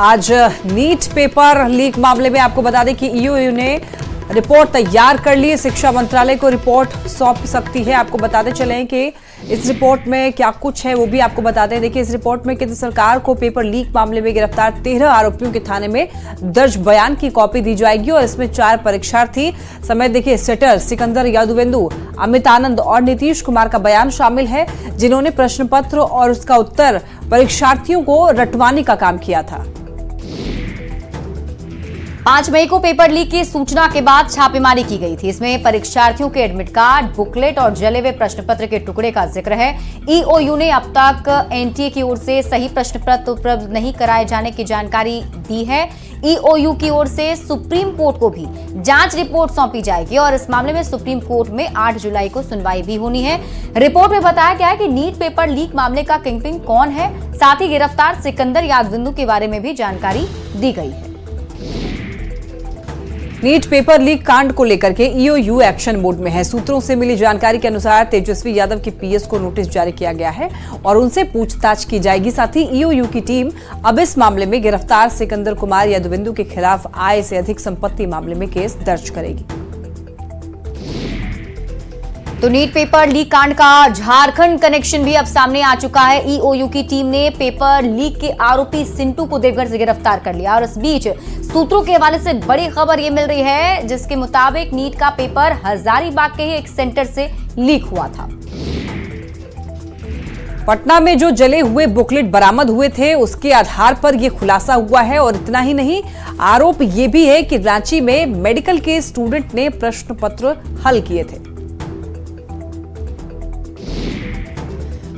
आज NEET paper leak मामले में आपको बता दें कि ईओयू ने रिपोर्ट तैयार कर ली। शिक्षा मंत्रालय को रिपोर्ट सौंप सकती है। आपको बताते चलें कि इस रिपोर्ट में क्या कुछ है वो भी आपको बताते हैं। देखिए, इस रिपोर्ट में केंद्र सरकार को पेपर लीक मामले में गिरफ्तार 13 आरोपियों के थाने में दर्ज बयान की कॉपी दी जाएगी और इसमें 4 परीक्षार्थी समेत देखिए सेटर सिकंदर यादवेंदु, अमित आनंद और नीतीश कुमार का बयान शामिल है, जिन्होंने प्रश्न पत्र और उसका उत्तर परीक्षार्थियों को रटवाने का काम किया था। 5 मई को पेपर लीक की सूचना के बाद छापेमारी की गई थी। इसमें परीक्षार्थियों के एडमिट कार्ड, बुकलेट और जले हुए प्रश्न पत्र के टुकड़े का जिक्र है। ईओयू ने अब तक एनटीए की ओर से सही प्रश्न पत्र उपलब्ध नहीं कराए जाने की जानकारी दी है। ईओयू की ओर से सुप्रीम कोर्ट को भी जांच रिपोर्ट सौंपी जाएगी और इस मामले में सुप्रीम कोर्ट में 8 जुलाई को सुनवाई भी होनी है। रिपोर्ट में बताया गया है कि नीट पेपर लीक मामले का किंगपिन कौन है, साथ ही गिरफ्तार सिकंदर यादवेंदु के बारे में भी जानकारी दी गई है। नीट पेपर लीक कांड को लेकर के ईओयू एक्शन मोड में है। सूत्रों से मिली जानकारी के अनुसार तेजस्वी यादव की पीएस को नोटिस जारी किया गया है और उनसे पूछताछ की जाएगी। साथ ही ईओयू की टीम अब इस मामले में गिरफ्तार सिकंदर कुमार यादवेंदु के खिलाफ आय से अधिक संपत्ति मामले में केस दर्ज करेगी। तो नीट पेपर लीक कांड का झारखंड कनेक्शन भी अब सामने आ चुका है। ईओयू की टीम ने पेपर लीक के आरोपी सिंटू को देवघर से गिरफ्तार कर लिया और इस बीच सूत्रों के हवाले से बड़ी खबर ये मिल रही है, जिसके मुताबिक नीट का पेपर हजारीबाग के ही एक सेंटर से लीक हुआ था। पटना में जो जले हुए बुकलेट बरामद हुए थे उसके आधार पर यह खुलासा हुआ है और इतना ही नहीं, आरोप यह भी है कि रांची में मेडिकल के स्टूडेंट ने प्रश्न पत्र हल किए थे।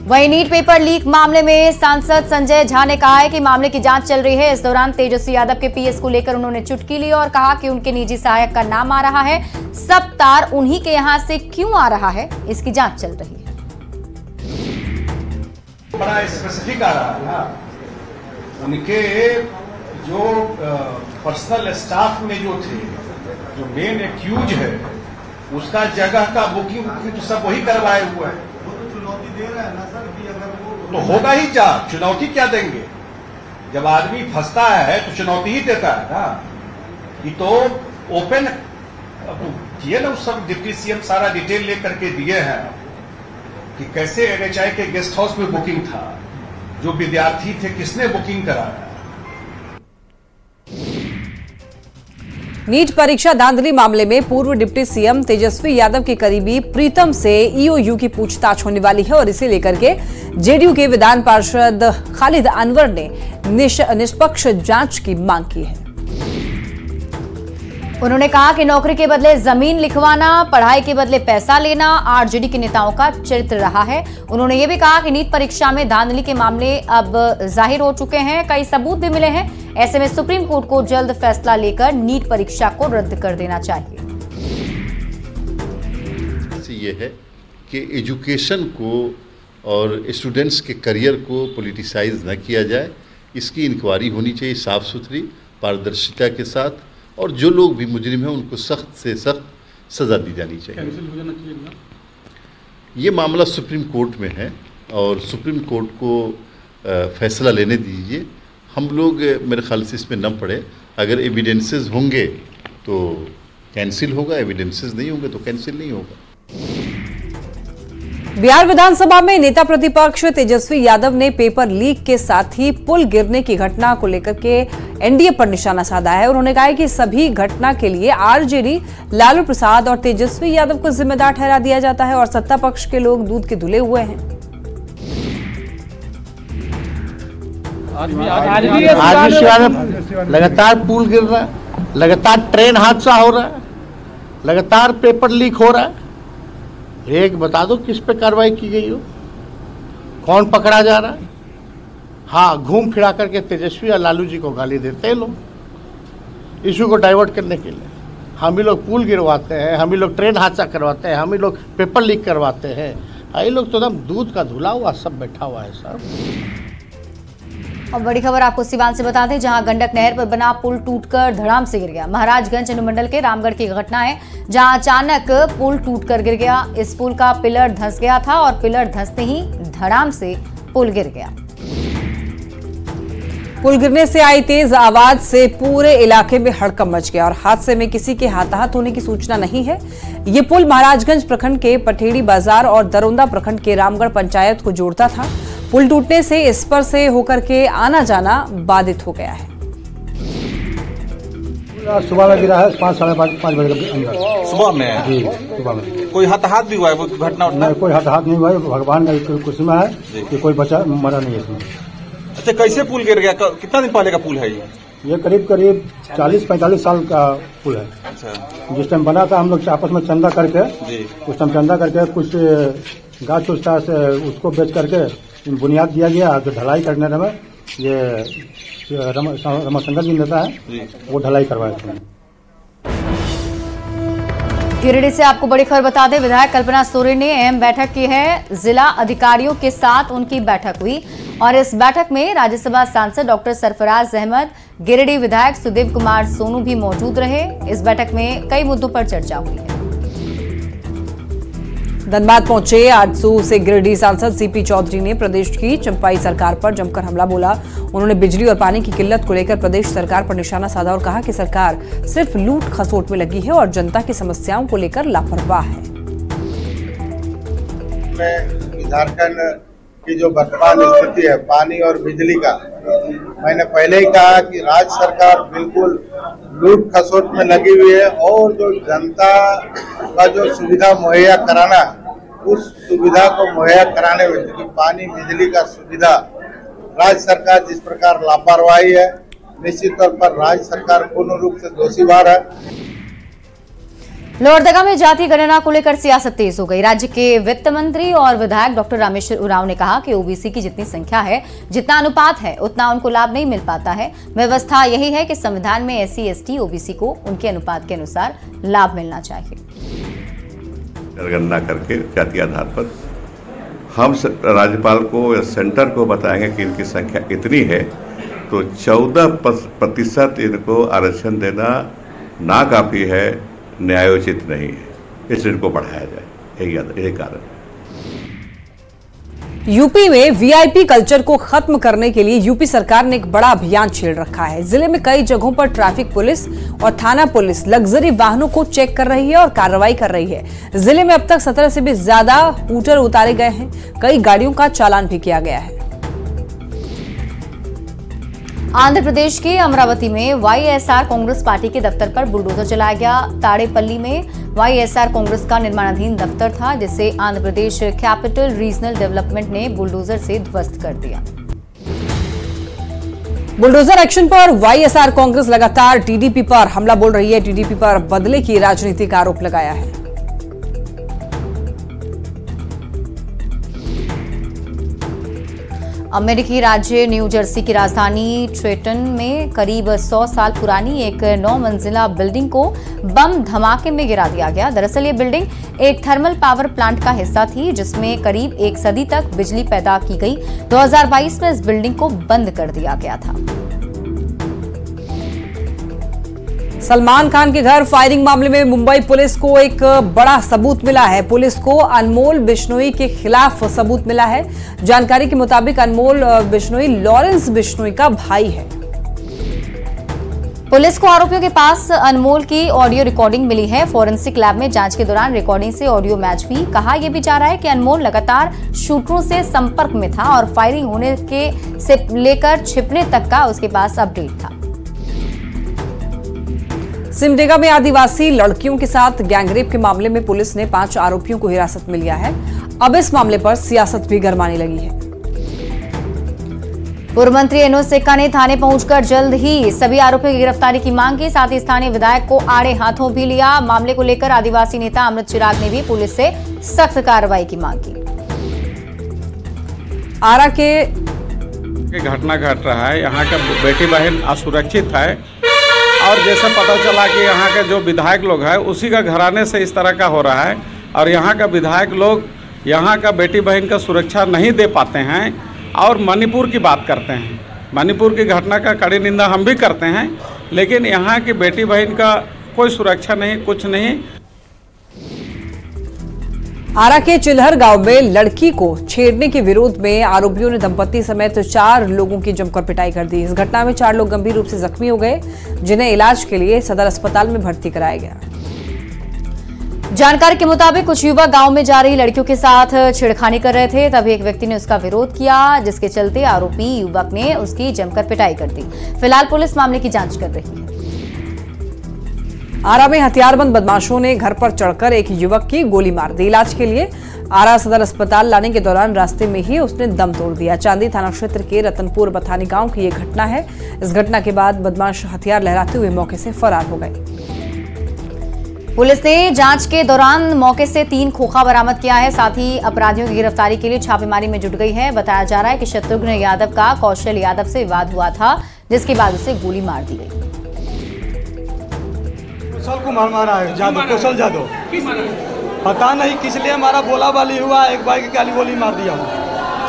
वहीं नीट पेपर लीक मामले में सांसद संजय झा ने कहा है कि मामले की जांच चल रही है। इस दौरान तेजस्वी यादव के पीएस को लेकर उन्होंने चुटकी ली और कहा कि उनके निजी सहायक का नाम आ रहा है, सब तार उन्हीं के यहां से क्यों आ रहा है, इसकी जांच चल रही है। बड़ा स्पेसिफिक आ रहा है, उनके जो पर्सनल स्टाफ में जो थे, जो मेन एक्यूज है, उसका जगह का बुकिंग तो सब वही करवाए हुए हैं। तो होगा ही क्या, चुनौती क्या देंगे? जब आदमी फंसता है तो चुनौती ही देता है ना। ये तो ओपन किए ना, उस सब डिप्टी सीएम सारा डिटेल लेकर के दिए हैं कि कैसे एनएचआई के गेस्ट हाउस में बुकिंग था, जो विद्यार्थी थे किसने बुकिंग कराया। नीट परीक्षा धांधली मामले में पूर्व डिप्टी सीएम तेजस्वी यादव के करीबी प्रीतम से ईओयू की पूछताछ होने वाली है और इसे लेकर के जेडीयू के विधान पार्षद खालिद अनवर ने निष्पक्ष जांच की मांग की है। उन्होंने कहा कि नौकरी के बदले जमीन लिखवाना, पढ़ाई के बदले पैसा लेना आरजेडी के नेताओं का चरित्र रहा है। उन्होंने ये भी कहा कि नीट परीक्षा में धांधली के मामले अब जाहिर हो चुके हैं, कई सबूत भी मिले हैं। ऐसे में सुप्रीम कोर्ट को जल्द फैसला लेकर नीट परीक्षा को रद्द कर देना चाहिए। ये है कि एजुकेशन को और स्टूडेंट्स के करियर को पॉलिटिसाइज न किया जाए, इसकी इंक्वायरी होनी चाहिए साफ सुथरी, पारदर्शिता के साथ, और जो लोग भी मुजरिम हैं उनको सख्त से सख्त सज़ा दी जानी चाहिए। ये मामला सुप्रीम कोर्ट में है और सुप्रीम कोर्ट को फैसला लेने दीजिए। हम लोग मेरे ख्याल से इसमें न पड़े। अगर एविडेंसेस होंगे तो कैंसिल होगा, एविडेंसेस नहीं होंगे तो कैंसिल नहीं होगा। बिहार विधानसभा में नेता प्रतिपक्ष तेजस्वी यादव ने पेपर लीक के साथ ही पुल गिरने की घटना को लेकर के एनडीए पर निशाना साधा है। उन्होंने कहा है कि सभी घटना के लिए आरजेडी, लालू प्रसाद और तेजस्वी यादव को जिम्मेदार ठहरा दिया जाता है और सत्ता पक्ष के लोग दूध के धुले हुए हैं। आज भी लगातार पुल गिर रहा है, लगातार ट्रेन हादसा हो रहा है, लगातार पेपर लीक हो रहा है। एक बता दो किस पे कार्रवाई की गई हो, कौन पकड़ा जा रहा है? हाँ, घूम फिरा करके तेजस्वी और लालू जी को गाली देते हैं लोग, इशू को डाइवर्ट करने के लिए। हम ही लोग पुल गिरवाते हैं, हम ही लोग ट्रेन हादसा करवाते हैं, हम ही लोग पेपर लीक करवाते हैं। ये लोग तो एकदम दूध का धुला हुआ सब बैठा हुआ है साहब। और बड़ी खबर आपको सिवान से बता दें, जहां गंडक नहर पर बना पुल टूटकर धड़ाम से गिर गया। महाराजगंज अनुमंडल के रामगढ़ की घटना है, जहां अचानक पुल टूटकर गिर गया। इस पुल का पिलर धंस गया था और पिलर धंसते ही धड़ाम से पुल गिर गया। पुल गिरने से आई तेज आवाज से पूरे इलाके में हड़कंप मच गया और हादसे में किसी के हताहत होने की सूचना नहीं है। ये पुल महाराजगंज प्रखंड के पठेड़ी बाजार और दरोंदा प्रखंड के रामगढ़ पंचायत को जोड़ता था। पुल टूटने से इस पर से होकर के आना जाना बाधित हो गया है। सुबह में गिरा है 5-5:30 बजे के अंदर। सुबह में? जी, सुबह में। कोई हताहत भी हुआ है? वो घटना नहीं, कोई हताहत नहीं हुआ है। भगवान का खुशी में है कि कोई बचा मरा नहीं है इसमें। अच्छा, कैसे पुल गिर गया? कितना दिन पहले का पुल है ये करीब 40-45 साल का पुल है। अच्छा। जिस टाइम बना था हम लोग आपस में चंदा करके, उस टाइम चंदा करके कुछ गाछ उछ था से उसको बेच करके बुनियाद दिया गया। जो ढलाई करने में ये रमाशंकर जी नेता है, वो ढलाई करवाया। गिरिडीह से आपको बड़ी खबर बता दें, विधायक कल्पना सोरेन ने अहम बैठक की है। जिला अधिकारियों के साथ उनकी बैठक हुई और इस बैठक में राज्यसभा सांसद डॉक्टर सरफराज अहमद, गिरिडीह विधायक सुदेव कुमार सोनू भी मौजूद रहे। इस बैठक में कई मुद्दों पर चर्चा हुई है। धनबाद पहुंचे आजसू से गिरिडीह सांसद सीपी चौधरी ने प्रदेश की चंपाई सरकार पर जमकर हमला बोला। उन्होंने बिजली और पानी की किल्लत को लेकर प्रदेश सरकार पर निशाना साधा और कहा कि सरकार सिर्फ लूट खसोट में लगी है और जनता की समस्याओं को लेकर लापरवाह है। झारखंड की जो वर्तमान स्थिति है पानी और बिजली का, मैंने पहले ही कहा कि राज्य सरकार बिल्कुल लूट खसोट में लगी हुई है और जो जनता का जो सुविधा मुहैया कराना, उस सुविधा को मुहैया कराने में क्योंकि पानी बिजली का सुविधा राज्य सरकार जिस प्रकार लापरवाही है, निश्चित तौर पर राज्य सरकार पूर्ण रूप से दोषीवार है। लोहरदगा में जाति गणना को लेकर सियासत तेज हो गई। राज्य के वित्त मंत्री और विधायक डॉक्टर रामेश्वर उरांव ने कहा कि ओबीसी की जितनी संख्या है, जितना अनुपात है, उतना उनको लाभ नहीं मिल पाता है। व्यवस्था यही है कि संविधान में SC ST ओबीसी को उनके अनुपात के अनुसार लाभ मिलना चाहिए। गणना करके जाति आधार पर हम राज्यपाल को या सेंटर को बताएंगे कि इनकी संख्या इतनी है तो 14% इनको आरक्षण देना ना काफी है, न्यायोचित नहीं है, इसलिए इनको बढ़ाया जाए। यही कारण है। यूपी में वीआईपी कल्चर को खत्म करने के लिए यूपी सरकार ने एक बड़ा अभियान छेड़ रखा है। जिले में कई जगहों पर ट्रैफिक पुलिस और थाना पुलिस लग्जरी वाहनों को चेक कर रही है और कार्रवाई कर रही है। जिले में अब तक 17 से भी ज्यादा हूटर उतारे गए हैं। कई गाड़ियों का चालान भी किया गया है। आंध्र प्रदेश के अमरावती में वाईएसआर कांग्रेस पार्टी के दफ्तर पर बुलडोजर चलाया गया। ताड़ेपल्ली में वाईएसआर कांग्रेस का निर्माणाधीन दफ्तर था, जिसे Andhra Pradesh capital regional development ने बुलडोजर से ध्वस्त कर दिया। बुलडोजर एक्शन पर वाईएसआर कांग्रेस लगातार टीडीपी पर हमला बोल रही है। टीडीपी पर बदले की राजनीति का आरोप लगाया है। अमेरिकी राज्य न्यू जर्सी की राजधानी ट्रेटन में करीब 100 साल पुरानी एक 9 मंजिला बिल्डिंग को बम धमाके में गिरा दिया गया। दरअसल ये बिल्डिंग एक थर्मल पावर प्लांट का हिस्सा थी, जिसमें करीब 1 सदी तक बिजली पैदा की गई। 2022 में इस बिल्डिंग को बंद कर दिया गया था। सलमान खान के घर फायरिंग मामले में मुंबई पुलिस को एक बड़ा सबूत मिला है। पुलिस को अनमोल बिश्नोई के खिलाफ सबूत मिला है। जानकारी के मुताबिक अनमोल बिश्नोई लॉरेंस बिश्नोई का भाई है। पुलिस को आरोपियों के पास अनमोल की ऑडियो रिकॉर्डिंग मिली है। फोरेंसिक लैब में जांच के दौरान रिकॉर्डिंग से ऑडियो मैच भी। कहा यह भी जा रहा है कि अनमोल लगातार शूटरों से संपर्क में था और फायरिंग होने के से लेकर छिपने तक का उसके पास अपडेट था। सिमडेगा में आदिवासी लड़कियों के साथ गैंगरेप के मामले में पुलिस ने 5 आरोपियों को हिरासत में लिया है। अब इस मामले पर सियासत भी गरमाने लगी है। पूर्व मंत्री एनोस सेक्का ने थाने पहुंचकर जल्द ही सभी आरोपियों की गिरफ्तारी की मांग की। साथ ही स्थानीय विधायक को आड़े हाथों भी लिया। मामले को लेकर आदिवासी नेता अमृत चिराग ने भी पुलिस से सख्त कार्रवाई की मांग की। आरा के घटना घट रहा है, यहाँ का बेटी बहन असुरक्षित है और जैसा पता चला कि यहाँ के जो विधायक लोग हैं उसी का घराने से इस तरह का हो रहा है और यहाँ का विधायक लोग यहाँ का बेटी बहन का सुरक्षा नहीं दे पाते हैं और मणिपुर की बात करते हैं। मणिपुर की घटना का कड़ी निंदा हम भी करते हैं, लेकिन यहाँ की बेटी बहन का कोई सुरक्षा नहीं, कुछ नहीं। आरा के चिल्हर गांव में लड़की को छेड़ने के विरोध में आरोपियों ने दंपति समेत 4 लोगों की जमकर पिटाई कर दी। इस घटना में 4 लोग गंभीर रूप से जख्मी हो गए, जिन्हें इलाज के लिए सदर अस्पताल में भर्ती कराया गया। जानकारी के मुताबिक कुछ युवक गांव में जा रही लड़कियों के साथ छेड़खानी कर रहे थे, तभी एक व्यक्ति ने उसका विरोध किया, जिसके चलते आरोपी युवक ने उसकी जमकर पिटाई कर दी। फिलहाल पुलिस मामले की जांच कर रही है। आरा में हथियारबंद बदमाशों ने घर पर चढ़कर एक युवक की गोली मार दी। इलाज के लिए आरा सदर अस्पताल लाने के दौरान रास्ते में ही उसने दम तोड़ दिया। चांदी थाना क्षेत्र के रतनपुर बथानी गांव की यह घटना है। इस घटना के बाद बदमाश हथियार लहराते हुए मौके से फरार हो गए। पुलिस ने जांच के दौरान मौके से 3 खोखा बरामद किया है। साथ ही अपराधियों की गिरफ्तारी के लिए छापेमारी में जुट गई है। बताया जा रहा है कि शत्रुघ्न यादव का कौशल यादव से विवाद हुआ था, जिसके बाद उसे गोली मार दी गई। कौशल को मारा है जादव, कौशल जादव। पता नहीं किस लिए हमारा बोला बाली हुआ, एक बार की काली गोली मार दिया।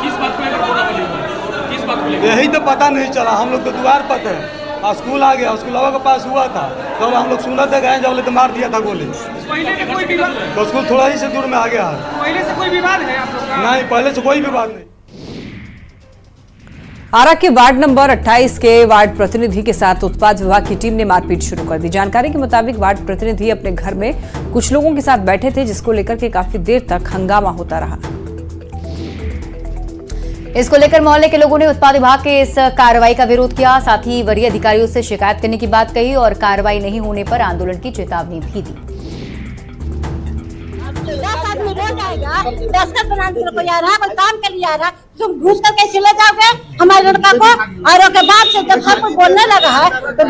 किस बात को लेकर बोला बाली हुआ? किस बात को लेकर? यही तो पता नहीं चला। हम लोग तो द्वार पर थे, स्कूल आ गया, स्कूल के पास हुआ था, तो हम लोग सुना था गए, जब तो मार दिया था गोली। पहले से कोई विवाद? तो स्कूल थोड़ा ही से दूर में आ गया है। पहले से कोई विवाद है आप लोग का? नहीं, पहले से कोई विवाद नहीं। आरा के वार्ड नंबर 28 के वार्ड प्रतिनिधि के साथ उत्पाद विभाग की टीम ने मारपीट शुरू कर दी। जानकारी के मुताबिक वार्ड प्रतिनिधि अपने घर में कुछ लोगों के साथ बैठे थे, जिसको लेकर के काफी देर तक हंगामा होता रहा। इसको लेकर मोहल्ले के लोगों ने उत्पाद विभाग के इस कार्रवाई का विरोध किया। साथ ही वरीय अधिकारियों से शिकायत करने की बात कही और कार्रवाई नहीं होने पर आंदोलन की चेतावनी भी दी। 10 आदमी रोज आएगा, दस्तखत बनाने को आ रहा, कोई काम के लिए आ रहा, तुम घूस कर कैसे ले जाओगे हमारे लड़का को? और उसके बाद से जब सब कुछ बोलने लगा है तो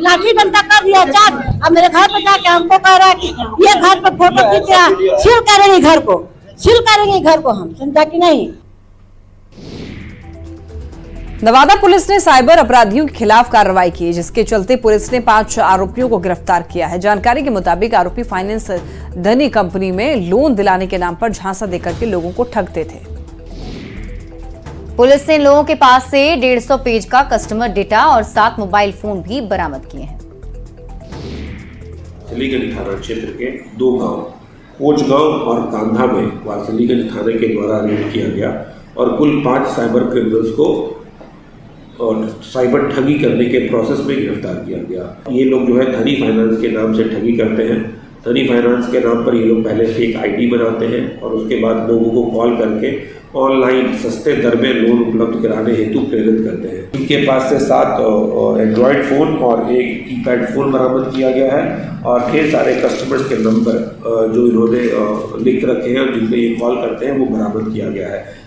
लाठी डंडा कर दिया 4। अब मेरे घर पे जाके हमको कह रहा है कि ये घर पे फोटो खींचा, सील करेंगे घर को, सील करेंगे घर को। हम समझा कि नहीं। नवादा पुलिस ने साइबर अपराधियों के खिलाफ कार्रवाई की, जिसके चलते पुलिस ने 5 आरोपियों को गिरफ्तार किया है। जानकारी के मुताबिक आरोपी फाइनेंस धनी कंपनी में लोन दिलाने के नाम पर झांसा देकर के लोगों को ठगते थे। पुलिस ने लोगों के पास से 150 पेज का कस्टमर डेटा और 7 मोबाइल फोन भी बरामद किए हैं। वारसलीगंज थाना क्षेत्र के 2 गांव कोचगांव और कांधा में वारसलीगंज थाने के द्वारा रेड किया गया और कुल 5 साइबर क्रिमिनल्स को और साइबर ठगी करने के प्रोसेस में गिरफ्तार किया गया। ये लोग जो है धनी फाइनेंस के नाम से ठगी करते हैं। धनी फाइनेंस के नाम पर ये लोग पहले फेक आईडी बनाते हैं और उसके बाद लोगों को कॉल करके ऑनलाइन सस्ते दर में लोन उपलब्ध कराने हेतु प्रेरित करते हैं। इनके पास से 7 एंड्रॉयड फ़ोन और 1 कीपैड फ़ोन बरामद किया गया है और ढेर सारे कस्टमर्स के नंबर जो इन्होंने लिख रखे हैं और जिनमें ये कॉल करते हैं वो बरामद किया गया है।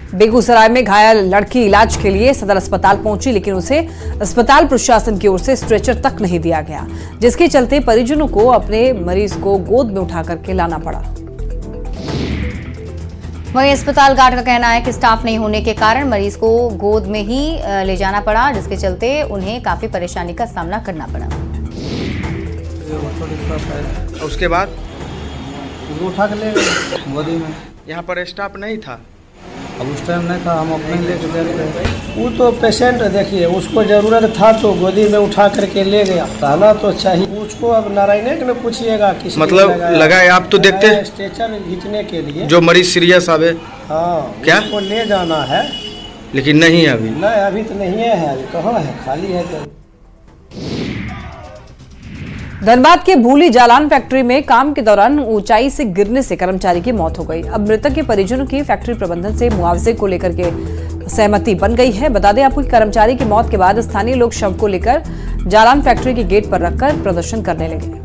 बेगूसराय में घायल लड़की इलाज के लिए सदर अस्पताल पहुंची, लेकिन उसे अस्पताल प्रशासन की ओर से स्ट्रेचर तक नहीं दिया गया, जिसके चलते परिजनों को अपने मरीज को गोद में उठा करके लाना पड़ा। वहीं अस्पताल गार्ड का कहना है कि स्टाफ नहीं होने के कारण मरीज को गोद में ही ले जाना पड़ा, जिसके चलते उन्हें काफी परेशानी का सामना करना पड़ा। उसके बाद उठा के ले गए गोदी में। यहाँ पर स्टाफ नहीं था, अब उस टाइम नहीं था, हम अपने लेके गए थे। वो तो पेशेंट देखिए, उसको जरूरत था तो गोदी में उठा करके ले गया। ताना तो चाहिए उसको। अब नारायण ने पूछिएगा किसी मतलब लगाए आप तो देखते स्ट्रेचर खींचने के लिए जो मरीज सीरियस आवे। हाँ, क्या उसको ले जाना है, लेकिन नहीं अभी नहीं, अभी तो नहीं है। अभी कहाँ है, खाली है। तो धनबाद के भूली जालान फैक्ट्री में काम के दौरान ऊंचाई से गिरने से कर्मचारी की मौत हो गई। अब मृतक के परिजनों की फैक्ट्री प्रबंधन से मुआवजे को लेकर के सहमति बन गई है। बता दें आपको कि कर्मचारी की मौत के बाद स्थानीय लोग शव को लेकर जालान फैक्ट्री के गेट पर रखकर प्रदर्शन करने लगे।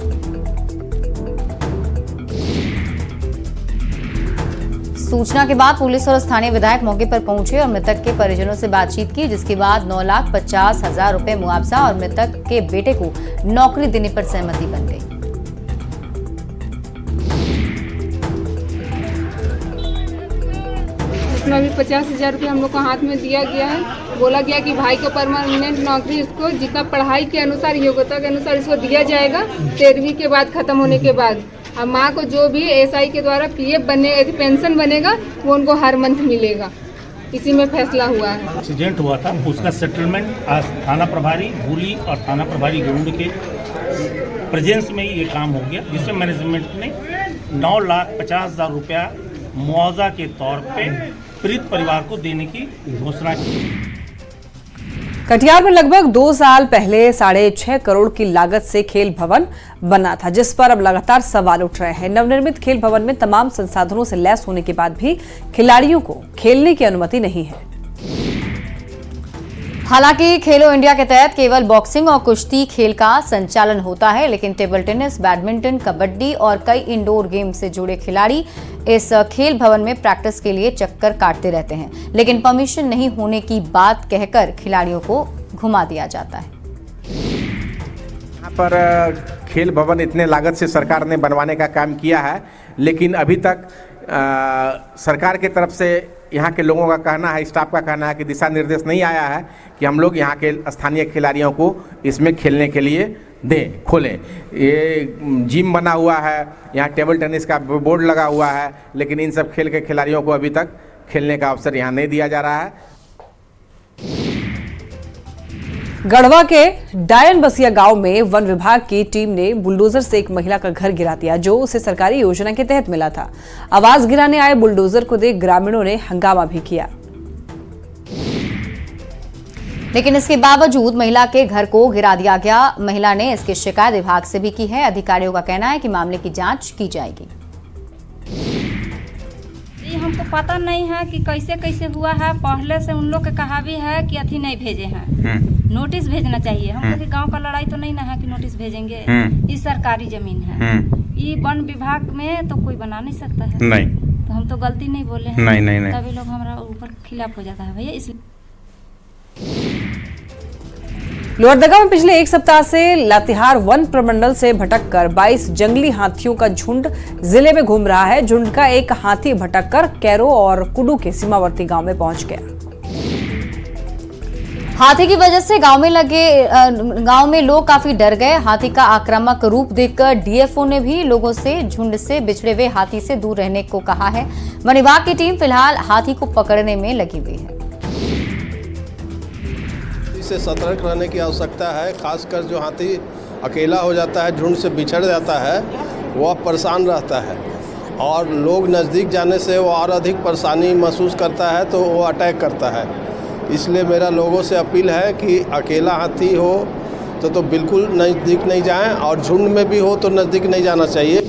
सूचना के बाद पुलिस और स्थानीय विधायक मौके पर पहुंचे और मृतक के परिजनों से बातचीत की, जिसके बाद 9,50,000 रुपए मुआवजा और मृतक के बेटे को नौकरी देने पर सहमति बन गई। इसमें अभी 50,000 रुपये हम लोग को हाथ में दिया गया है। बोला गया कि भाई को परमानेंट नौकरी इसको जितना पढ़ाई के अनुसार योग्यता के अनुसार इसको दिया जाएगा 13वीं के बाद खत्म होने के बाद। और माँ को जो भी एसआई के द्वारा पीएफ बने पेंशन बनेगा वो उनको हर मंथ मिलेगा। इसी में फैसला हुआ है। एक्सीडेंट हुआ था, उसका सेटलमेंट आज थाना प्रभारी भूली और थाना प्रभारी गरुड़ के प्रेजेंस में ही ये काम हो गया, जिसमें मैनेजमेंट ने 9,50,000 रुपया मुआवजा के तौर पे पीड़ित परिवार को देने की घोषणा की। कटिहार में लगभग 2 साल पहले 6.5 करोड़ की लागत से खेल भवन बना था, जिस पर अब लगातार सवाल उठ रहे हैं। नवनिर्मित खेल भवन में तमाम संसाधनों से लैस होने के बाद भी खिलाड़ियों को खेलने की अनुमति नहीं है। हालांकि खेलो इंडिया के तहत केवल बॉक्सिंग और कुश्ती खेल का संचालन होता है, लेकिन टेबल टेनिस, बैडमिंटन, कबड्डी और कई इंडोर गेम से जुड़े खिलाड़ी इस खेल भवन में प्रैक्टिस के लिए चक्कर काटते रहते हैं, लेकिन परमिशन नहीं होने की बात कहकर खिलाड़ियों को घुमा दिया जाता है। यहाँ पर खेल भवन इतने लागत से सरकार ने बनवाने का काम किया है, लेकिन अभी तक सरकार की तरफ से यहाँ के लोगों का कहना है, स्टाफ का कहना है कि दिशा निर्देश नहीं आया है कि हम लोग यहाँ के स्थानीय खिलाड़ियों को इसमें खेलने के लिए दें, खोलें। ये जिम बना हुआ है, यहाँ टेबल टेनिस का बोर्ड लगा हुआ है, लेकिन इन सब खेल के खिलाड़ियों को अभी तक खेलने का अवसर यहाँ नहीं दिया जा रहा है। गढ़वा के डायन बसिया गांव में वन विभाग की टीम ने बुलडोजर से एक महिला का घर गिरा दिया, जो उसे सरकारी योजना के तहत मिला था। आवाज गिराने आए बुलडोजर को देख ग्रामीणों ने हंगामा भी किया, लेकिन इसके बावजूद महिला के घर को गिरा दिया गया। महिला ने इसकी शिकायत विभाग से भी की है। अधिकारियों का कहना है कि मामले की जांच की जाएगी। हमको पता नहीं है कि कैसे कैसे हुआ है। पहले से उन लोग के कहा भी है कि अथी नहीं भेजे हैं, नोटिस भेजना चाहिए। हम लोग गांव का लड़ाई तो नहीं ना है कि नोटिस भेजेंगे। ये सरकारी जमीन है, ये वन विभाग में तो कोई बना नहीं सकता है। नहीं, तो हम तो गलती नहीं बोले हैं। नहीं। तभी लोग हमारा ऊपर खिलाफ हो जाता है भैया। इसलिए लोहरदगा में पिछले एक सप्ताह से लातेहार वन प्रमंडल से भटककर 22 जंगली हाथियों का झुंड जिले में घूम रहा है। झुंड का एक हाथी भटककर कैरो और कुडू के सीमावर्ती गांव में पहुंच गया। हाथी की वजह से गांव में लोग काफी डर गए। हाथी का आक्रामक रूप देखकर डीएफओ ने भी लोगों से झुंड से बिछड़े हुए हाथी से दूर रहने को कहा है। वन विभाग की टीम फिलहाल हाथी को पकड़ने में लगी हुई है। से सतर्क रहने की आवश्यकता है। खासकर जो हाथी अकेला हो जाता है, झुंड से बिछड़ जाता है, वह परेशान रहता है और लोग नज़दीक जाने से वो और अधिक परेशानी महसूस करता है, तो वो अटैक करता है। इसलिए मेरा लोगों से अपील है कि अकेला हाथी हो तो बिल्कुल नज़दीक नहीं जाएं, और झुंड में भी हो तो नज़दीक नहीं जाना चाहिए।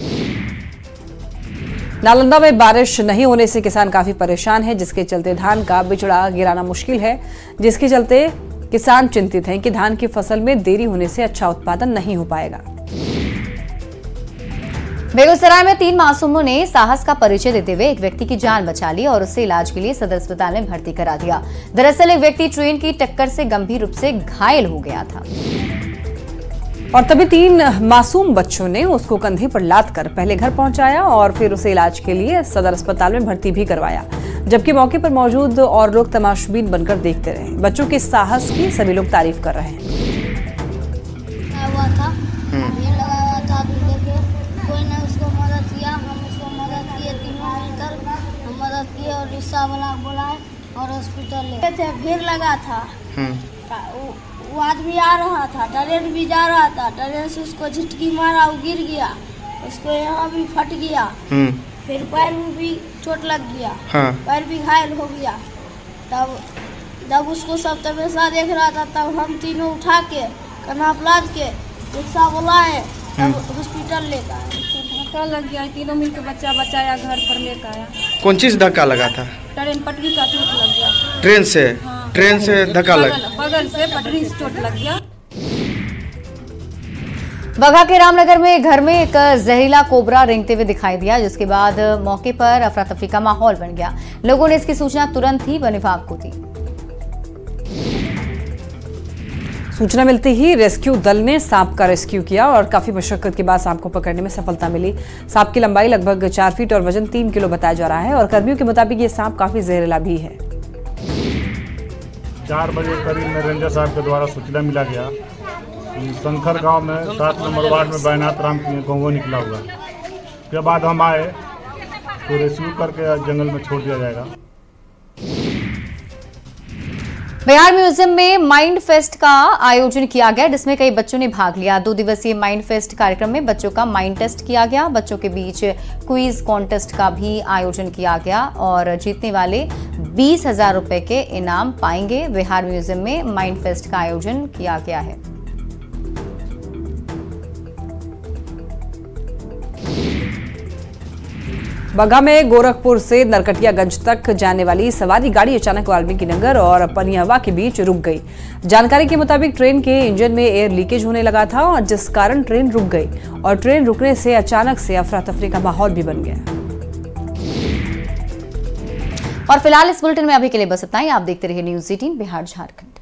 नालंदा में बारिश नहीं होने से किसान काफी परेशान है, जिसके चलते धान का बिचड़ा गिराना मुश्किल है। जिसके चलते किसान चिंतित हैं कि धान की फसल में देरी होने से अच्छा उत्पादन नहीं हो पाएगा। बेगूसराय में 3 मासूमों ने साहस का परिचय देते हुए एक व्यक्ति की जान बचा ली और उसे इलाज के लिए सदर अस्पताल में भर्ती करा दिया। दरअसल एक व्यक्ति ट्रेन की टक्कर से गंभीर रूप से घायल हो गया था और तभी 3 मासूम बच्चों ने उसको कंधे पर लाद कर पहले घर पहुंचाया और फिर उसे इलाज के लिए सदर अस्पताल में भर्ती भी करवाया, जबकि मौके पर मौजूद और लोग तमाशबीन बनकर देखते रहे। बच्चों के साहस की सभी लोग तारीफ कर रहे हैं। कोई ने उसको मदद किया, हम उसको मदद किए, तीनों मिलकर हम मदद किए और रिक्शा वाला बुलाए और हॉस्पिटल ले थे। भीड़ लगा था, वो आदमी आ रहा था, ट्रेन भी जा रहा था, ट्रेन से उसको झटकी मारा, वो गिर गया, उसको यहाँ भी फट गया, फिर पैर में भी चोट लग गया, पैर भी घायल हो गया। तब जब उसको सब तमाशा देख रहा था, तब हम तीनों उठा के कन्हा लाद के रिक्शा बुलाए, तब हॉस्पिटल लेकर आए। धक्का लग गया, तीनों मिलकर बच्चा बचाया, घर पर लेकर आया। कौन चीज धक्का लगा था? ट्रेन पटरी का चोट लग गया। ट्रेन से? हाँ, ट्रेन से धक्का लग, बगल से पटरी से चोट लग गया। बगहा के रामनगर में घर में एक जहरीला कोबरा रेंगते हुए दिखाई दिया, जिसके बाद मौके पर अफरा तफरी का माहौल बन गया। लोगों ने इसकी सूचना तुरंत ही वन विभाग को दी। सूचना मिलते ही रेस्क्यू दल ने सांप का रेस्क्यू किया और काफी मशक्कत के बाद सांप को पकड़ने में सफलता मिली। सांप की लंबाई लगभग 4 फीट और वजन 3 किलो बताया जा रहा है और कर्मियों के मुताबिक ये सांप काफी जहरीला भी है। 4 बजे करीब में रेंजर साहब के द्वारा सूचना मिला गया शंकर गांव में 7 नंबर वार्ड में बैनात राम कौवा निकला हुआ। उसके बाद हम आए तो रेस्क्यू करके जंगल में छोड़ दिया जाएगा। बिहार म्यूजियम में माइंड फेस्ट का आयोजन किया गया, जिसमें कई बच्चों ने भाग लिया। 2 दिवसीय माइंड फेस्ट कार्यक्रम में बच्चों का माइंड टेस्ट किया गया। बच्चों के बीच क्विज कॉन्टेस्ट का भी आयोजन किया गया और जीतने वाले 20,000 रुपए के इनाम पाएंगे। बिहार म्यूजियम में माइंड फेस्ट का आयोजन किया गया है। बगहा में गोरखपुर से नरकटियागंज तक जाने वाली सवारी गाड़ी अचानक वाल्मीकि नगर और पनियावा के बीच रुक गई। जानकारी के मुताबिक ट्रेन के इंजन में एयर लीकेज होने लगा था और जिस कारण ट्रेन रुक गई और ट्रेन रुकने से अचानक से अफरा तफरी का माहौल भी बन गया। और फिलहाल इस बुलेटिन में अभी के लिए बस इतना ही। आप देखते रहिए न्यूज़ 18 बिहार झारखंड।